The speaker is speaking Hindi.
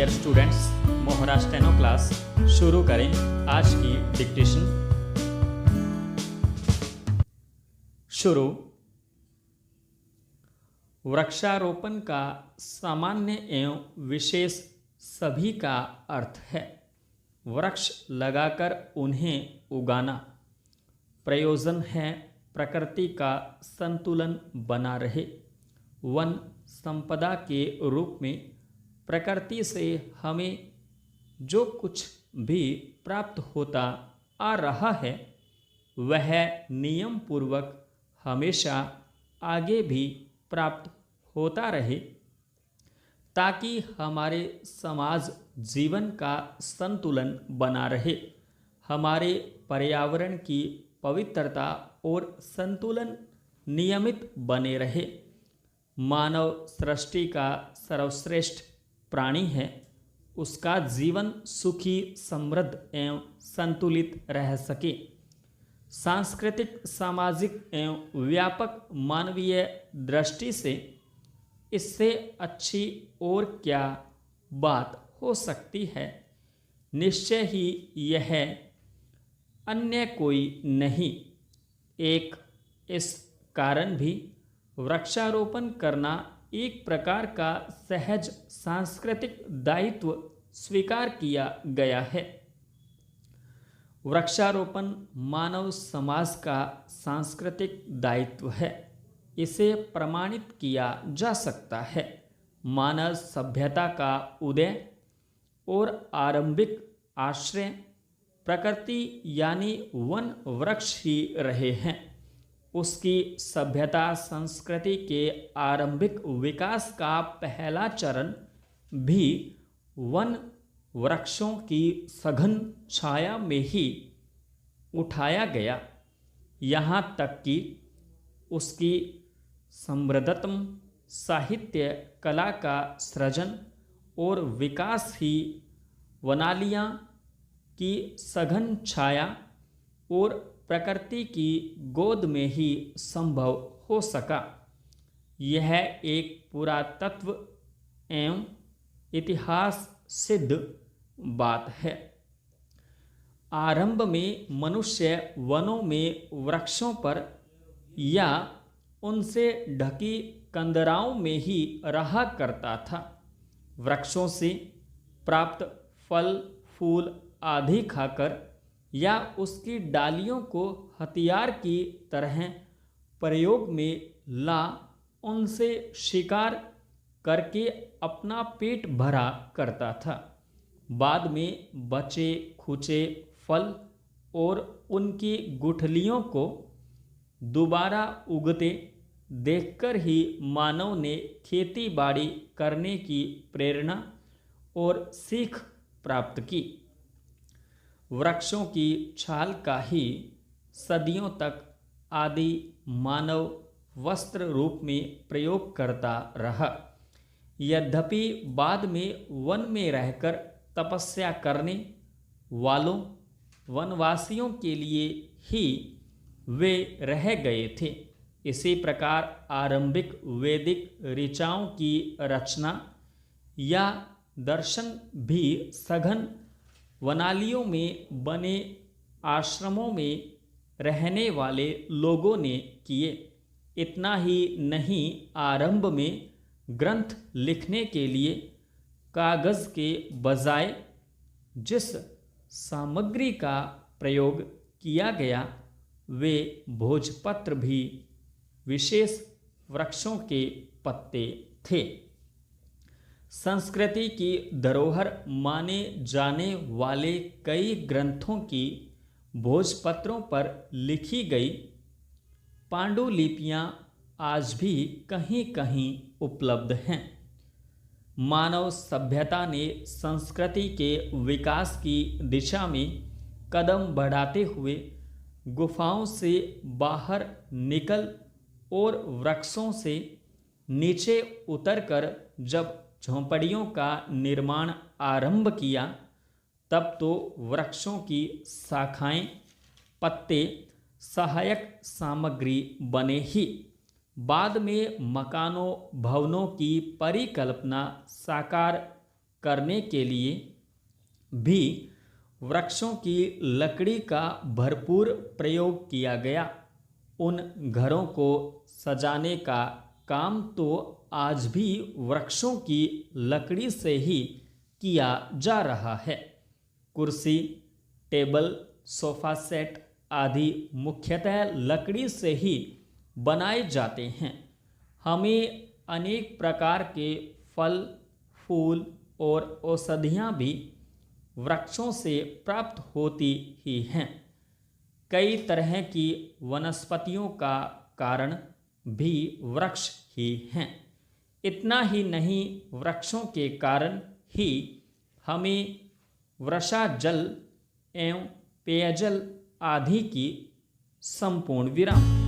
डियर स्टूडेंट्स, मोहरा स्टेनो क्लास शुरू करें आज की डिक्टेशन। शुरू। वृक्षारोपण का सामान्य एवं विशेष सभी का अर्थ है वृक्ष लगाकर उन्हें उगाना। प्रयोजन है प्रकृति का संतुलन बना रहे। वन संपदा के रूप में प्रकृति से हमें जो कुछ भी प्राप्त होता आ रहा है वह नियम पूर्वक हमेशा आगे भी प्राप्त होता रहे, ताकि हमारे समाज जीवन का संतुलन बना रहे, हमारे पर्यावरण की पवित्रता और संतुलन नियमित बने रहे। मानव सृष्टि का सर्वश्रेष्ठ प्राणी है, उसका जीवन सुखी, समृद्ध एवं संतुलित रह सके। सांस्कृतिक, सामाजिक एवं व्यापक मानवीय दृष्टि से इससे अच्छी और क्या बात हो सकती है। निश्चय ही यह अन्य कोई नहीं। एक इस कारण भी वृक्षारोपण करना एक प्रकार का सहज सांस्कृतिक दायित्व स्वीकार किया गया है। वृक्षारोपण मानव समाज का सांस्कृतिक दायित्व है, इसे प्रमाणित किया जा सकता है। मानव सभ्यता का उदय और आरंभिक आश्रय प्रकृति यानी वन वृक्ष ही रहे हैं। उसकी सभ्यता संस्कृति के आरंभिक विकास का पहला चरण भी वन वृक्षों की सघन छाया में ही उठाया गया। यहाँ तक कि उसकी समृद्धतम साहित्य कला का सृजन और विकास ही वनालियाँ की सघन छाया और प्रकृति की गोद में ही संभव हो सका। यह एक पुरातत्व एवं इतिहास सिद्ध बात है। आरंभ में मनुष्य वनों में वृक्षों पर या उनसे ढकी कंदराओं में ही रहा करता था। वृक्षों से प्राप्त फल फूल आदि खाकर या उसकी डालियों को हथियार की तरह प्रयोग में ला उनसे शिकार करके अपना पेट भरा करता था। बाद में बचे खुचे फल और उनकी गुठलियों को दोबारा उगते देखकर ही मानव ने खेती बाड़ी करने की प्रेरणा और सीख प्राप्त की। वृक्षों की छाल का ही सदियों तक आदि मानव वस्त्र रूप में प्रयोग करता रहा। यद्यपि बाद में वन में रहकर तपस्या करने वालों वनवासियों के लिए ही वे रह गए थे। इसी प्रकार आरंभिक वैदिक ऋचाओं की रचना या दर्शन भी सघन वनालियों में बने आश्रमों में रहने वाले लोगों ने किए। इतना ही नहीं, आरंभ में ग्रंथ लिखने के लिए कागज के बजाय जिस सामग्री का प्रयोग किया गया वे भोजपत्र भी विशेष वृक्षों के पत्ते थे। संस्कृति की धरोहर माने जाने वाले कई ग्रंथों की भोजपत्रों पर लिखी गई पांडुलिपियाँ आज भी कहीं कहीं उपलब्ध हैं। मानव सभ्यता ने संस्कृति के विकास की दिशा में कदम बढ़ाते हुए गुफाओं से बाहर निकल और वृक्षों से नीचे उतरकर जब झोंपड़ियों का निर्माण आरंभ किया, तब तो वृक्षों की शाखाएं पत्ते सहायक सामग्री बने ही। बाद में मकानों भवनों की परिकल्पना साकार करने के लिए भी वृक्षों की लकड़ी का भरपूर प्रयोग किया गया। उन घरों को सजाने का काम तो आज भी वृक्षों की लकड़ी से ही किया जा रहा है। कुर्सी, टेबल, सोफा सेट आदि मुख्यतः लकड़ी से ही बनाए जाते हैं। हमें अनेक प्रकार के फल, फूल और औषधियाँ भी वृक्षों से प्राप्त होती ही हैं। कई तरह की वनस्पतियों का कारण भी वृक्ष ही हैं। इतना ही नहीं, वृक्षों के कारण ही हमें वर्षा जल एवं पेयजल आदि की संपूर्ण विराम